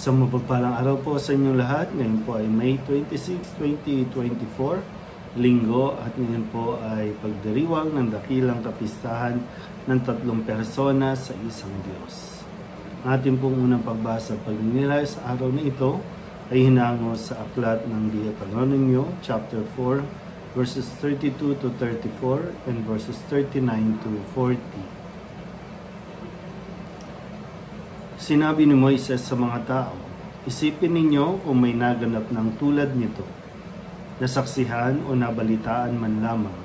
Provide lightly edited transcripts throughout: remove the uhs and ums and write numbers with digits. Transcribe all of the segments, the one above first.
Isang mapagpalang araw po sa inyong lahat. Ngayon po ay May 26, 2024, Linggo, at ngayon po ay pagdiriwang ng dakilang kapistahan ng tatlong persona sa isang Diyos. Ang ating pong unang pagbasa at pagninilay sa araw na ito ay hinango sa aklat ng Deuteronomio, chapter 4, verses 32 to 34 and verses 39 to 40. Sinabi ni Moises sa mga tao, "Isipin ninyo kung may naganap ng tulad nito, nasaksihan o nabalitaan man lamang,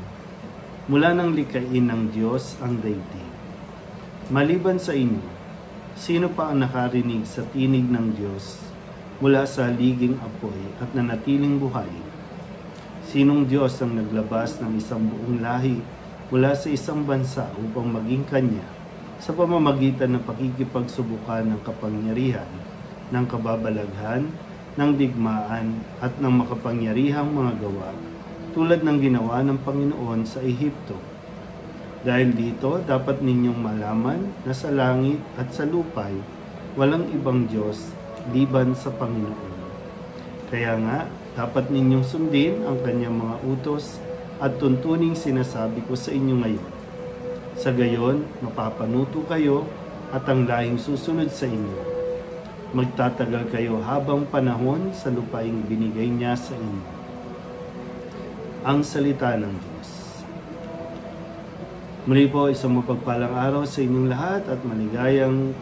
mula nang likhain ng Diyos ang daigdig. Maliban sa inyo, sino pa ang nakarinig sa tinig ng Diyos mula sa haliging apoy at nanatiling buhay? Sinong Diyos ang naglabas ng isang buong lahi mula sa isang bansa upang maging kanya, sa pamamagitan ng pakikipagsubukan ng kapangyarihan, ng kababalaghan, ng digmaan, at ng makapangyarihang mga gawa, tulad ng ginawa ng Panginoon sa Ehipto? Dahil dito, dapat ninyong malaman na sa langit at sa lupay, walang ibang Diyos liban sa Panginoon. Kaya nga, dapat ninyong sundin ang kanyang mga utos at tuntuning sinasabi ko sa inyo ngayon. Sa gayon, mapapanuto kayo at ang lahing susunod sa inyo. Magtatagal kayo habang panahon sa lupaing binigay niya sa inyo." Ang salita ng Diyos. Muli po, isang mapagpalang araw sa inyong lahat at maligayang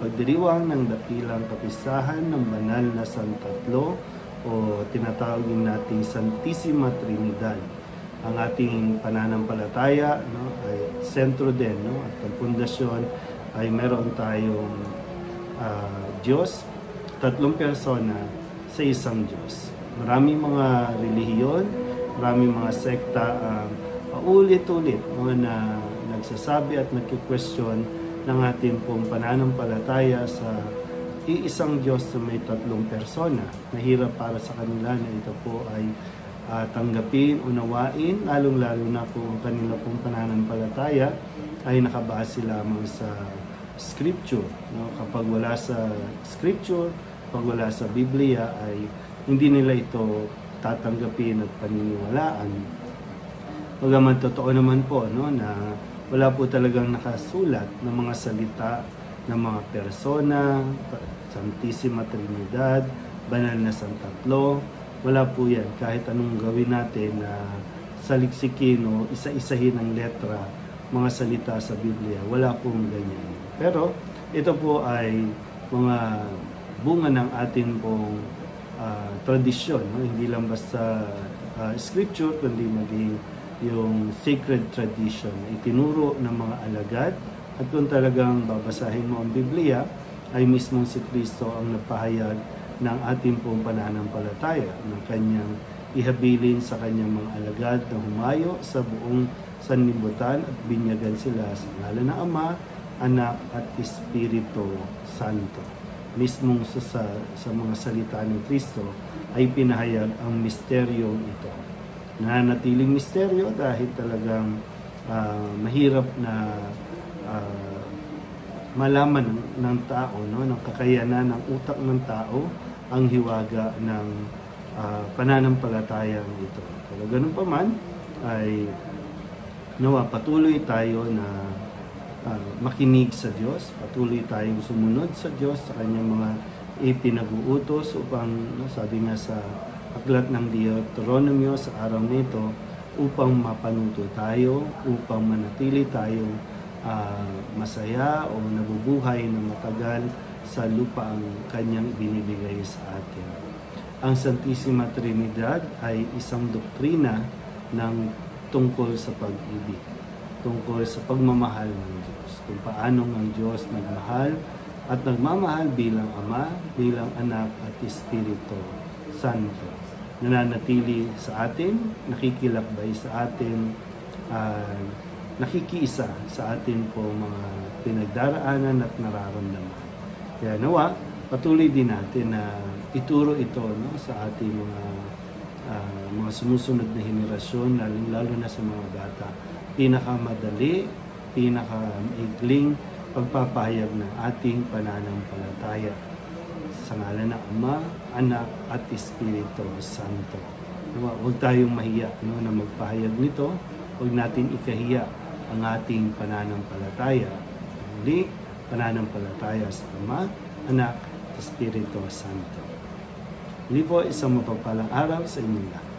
pagdiriwang ng dakilang kapistahan ng banal na Santatlo o tinatawag nating Santissima Trinidad. Ang ating pananampalataya ay sentro din, at ang pundasyon ay meron tayong Diyos, tatlong persona sa isang Diyos. Maraming mga relihiyon, maraming mga sekta paulit-ulit na nagsasabi at nagki-question ng ating pong pananampalataya sa iisang Diyos na may tatlong persona. Mahirap para sa kanila na ito po ay tanggapin, unawain, lalong-lalo na kung kanila pong pananampalataya ay nakabase lamang sa Scripture. Kapag wala sa Scripture, kapag wala sa Biblia, ay hindi nila ito tatanggapin at paniniwalaan. Bagaman totoo naman po na wala po talagang nakasulat ng mga salita ng mga persona, Santissima Trinidad, Banal na Santatlo. Wala po yan. Kahit anong gawin natin na saliksikin o isa-isahin ang letra, mga salita sa Biblia, wala pong ganyan. Pero ito po ay mga bunga ng ating pong tradisyon. Hindi lang basta scripture, kundi maging yung sacred tradition na itinuro ng mga alagad. At kung talagang babasahin mo ang Biblia, ay mismong si Kristo ang napahayag ng ating pong pananampalataya, ng kanyang ihabilin sa kanyang mga alagad na humayo sa buong sanlibutan at binyagan sila sa ngalan ng Ama, Anak at Espiritu Santo. Mismong sa mga salita ni Kristo ay pinahayag ang misteryong ito. Nananatiling misteryo dahil talagang mahirap na malaman ng tao, ng kakayanan ng utak ng tao ang hiwaga ng pananampalatayang ito. Pero ganun pa man, ay nawa patuloy tayo na makinig sa Diyos, patuloy tayong sumunod sa Diyos sa kanyang mga ipinag-uutos upang, sabi nga sa aklat ng Deuteronomio sa araw nito, upang mapanuto tayo, upang manatili tayong masaya o nabubuhay na matagal sa lupa ang kanyang binibigay sa atin. Ang Santissima Trinidad ay isang doktrina ng tungkol sa pag-ibig, tungkol sa pagmamahal ng Diyos, kung paano ang Diyos nagmahal at nagmamahal bilang Ama, bilang Anak at Espiritu Santo. Nananatili sa atin, nakikilakbay sa atin, nakikiisa sa atin po mga pinagdaraanan at nararamdaman. Kaya nawa, patuloy din natin na ituro ito sa ating mga sumusunod na henerasyon, lalo na sa mga bata. Pinakamadali, pinakamaigling pagpapahayag ng ating pananampalataya Sa ngalan ng Ama, Anak, at Espiritu Santo. Huwag tayong mahiya na magpahayag nito. Huwag natin ikahiya ang ating pananampalataya. Muli, pananampalataya sa Ama, Anak, at Espiritu Santo. Muli po, isang mapagpalang araw sa inyong lahat.